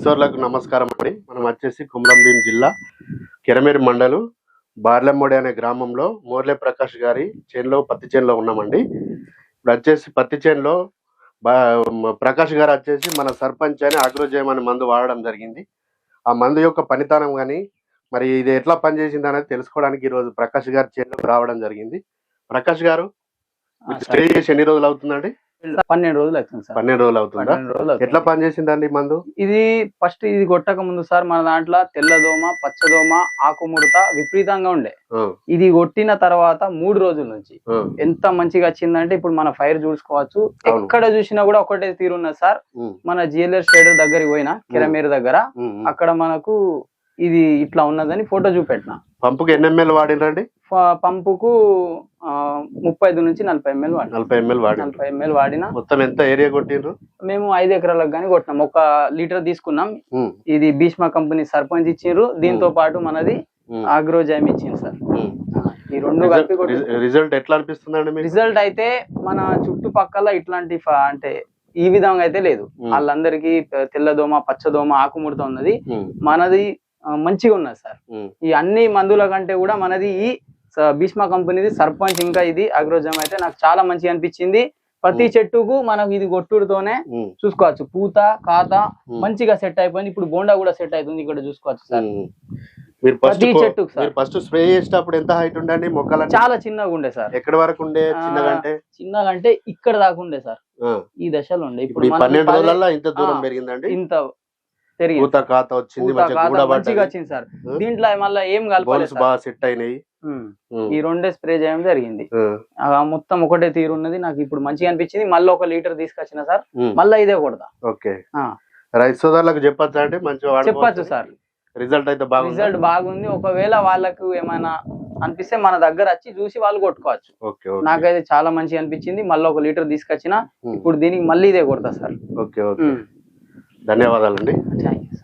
రైతులకు నమస్కారం అండి. మనం వచ్చేసి కొమరంభీం జిల్లా కెరమేరి మండలం బార్లెమ్మడి అనే గ్రామంలో మోర్లే ప్రకాష్ గారి చేనులో పత్తి చేనులో ఉన్నామండి. ఇప్పుడు వచ్చేసి పత్తి చేనులో ప్రకాష్ గారు వచ్చేసి మన సర్పంచ్ అని అగ్రోజయం అనే మందు వాడడం జరిగింది. ఆ మందు యొక్క పనితనం కానీ మరి ఇది ఎట్లా పనిచేసింది అనేది తెలుసుకోవడానికి ఈరోజు ప్రకాష్ గారి చేనులోకి రావడం జరిగింది. ప్రకాష్ గారు స్ప్రే చేసి ఎన్ని రోజులు అవుతుందండి? 12 రోజులు అవుతుంది సార్. 12 రోజులు అవుతుందా? ఎట్లా పనిచేసిందండి మందు? ఇది ఫస్ట్ ఇది కొట్టక ముందు సార్ మన దాంట్లో తెల్లదోమ, పచ్చదోమ, ఆకుముడత విపరీతంగా ఉండే. ఇది కొట్టిన తర్వాత 3 రోజుల నుంచి ఎంత మంచిగా వచ్చిందంటే ఇప్పుడు మన ఫైర్ చూసుకోవచ్చు. ఎక్కడ చూసినా కూడా ఒకటే తీరున్నది సార్. మన జిఎల్ఆర్ స్టేడియం దగ్గరికి పోయినా కెరమేరు దగ్గర అక్కడ మనకు ఇది ఇట్లా ఉన్నదని ఫోటో చూపెట్టిన. పంపుకు ఎన్ని ఎంఎల్ వాడినండి? పంపుకు 35 నుంచి 40 ml 40 ml వాడిన. మొత్తం ఎంత ఏరియా కొట్టిండ్రు? మేము 5 ఎకరాలకు గానీ కొట్టినాం. 1 లీటర్ తీసుకున్నాం. ఇది భీష్మ కంపెనీ సర్పంచ్ ఇచ్చిండ్రు. దీంతో పాటు మనది అగ్రోజైమ్ ఇచ్చింది సార్. ఈ రెండు కలిపి రిజల్ట్ ఎట్లా అనిపిస్తుందండి? రిజల్ట్ అయితే మన చుట్టుపక్కల ఇట్లాంటి అంటే ఈ విధంగా అయితే లేదు. వాళ్ళందరికీ తెల్లదోమ, పచ్చదోమ, ఆకుముడత ఉన్నది. మనది మంచిగా ఉన్నది సార్. ఈ అన్ని మందుల కంటే కూడా మనది ఈ భీష్మ కంపెనీది సర్పంచ్ ఇంకా ఇది అగ్రోజైమ్ అయితే నాకు చాలా మంచిగా అనిపించింది. ప్రతి చెట్టుకు మనకు ఇది కొట్టుడుతోనే చూసుకోవచ్చు. పూత కాత మంచిగా సెట్ అయిపోయింది. ఇప్పుడు బోండా కూడా సెట్ అవుతుంది. ఇక్కడ చూసుకోవచ్చు సార్. ప్రతి చెట్టుకు సార్ ఫస్ట్ స్ప్రే చేసేటప్పుడు ఎంత హైట్ ఉండండి? మొక్కలు చాలా చిన్నగా ఉండే సార్. ఎక్కడి వరకు ఉండే? చిన్నగా అంటే ఇక్కడ దాకా ఉండే సార్. ఈ దశలో ఉండే. ఇప్పుడు 12 రోజులలో ఇంత దూరం పెరిగిందండి. ఇంత పూత కాత వచ్చింది, మంచిగా వచ్చింది సార్. దీంట్లో మళ్ళీ ఏం కలపలేదు, బాగా సెట్ అయినాయి. ఈ రెండే స్ప్రే చేయడం జరిగింది. మొత్తం ఒకటే తీరు ఉన్నది. నాకు ఇప్పుడు మంచిగా అనిపించింది. మళ్ళీ 1 లీటర్ తీసుకొచ్చిన సార్. మళ్ళీ ఇదే కొడతా. ఓకే, రైతు సోదరులకు చెప్పొచ్చా అండి? మంచిగా చెప్పచ్చు సార్. రిజల్ట్ అయితే రిజల్ట్ బాగుంది. ఒకవేళ వాళ్ళకు ఏమైనా అనిపిస్తే మన దగ్గర వచ్చి చూసి వాళ్ళు కొట్టుకోవచ్చు. నాకైతే చాలా మంచిగా అనిపించింది. మళ్ళీ 1 లీటర్ తీసుకొచ్చిన. ఇప్పుడు దీనికి మళ్ళీ ఇదే కొడతా సార్. ఓకే ఓకే, ధన్యవాదాలండి. Thank you.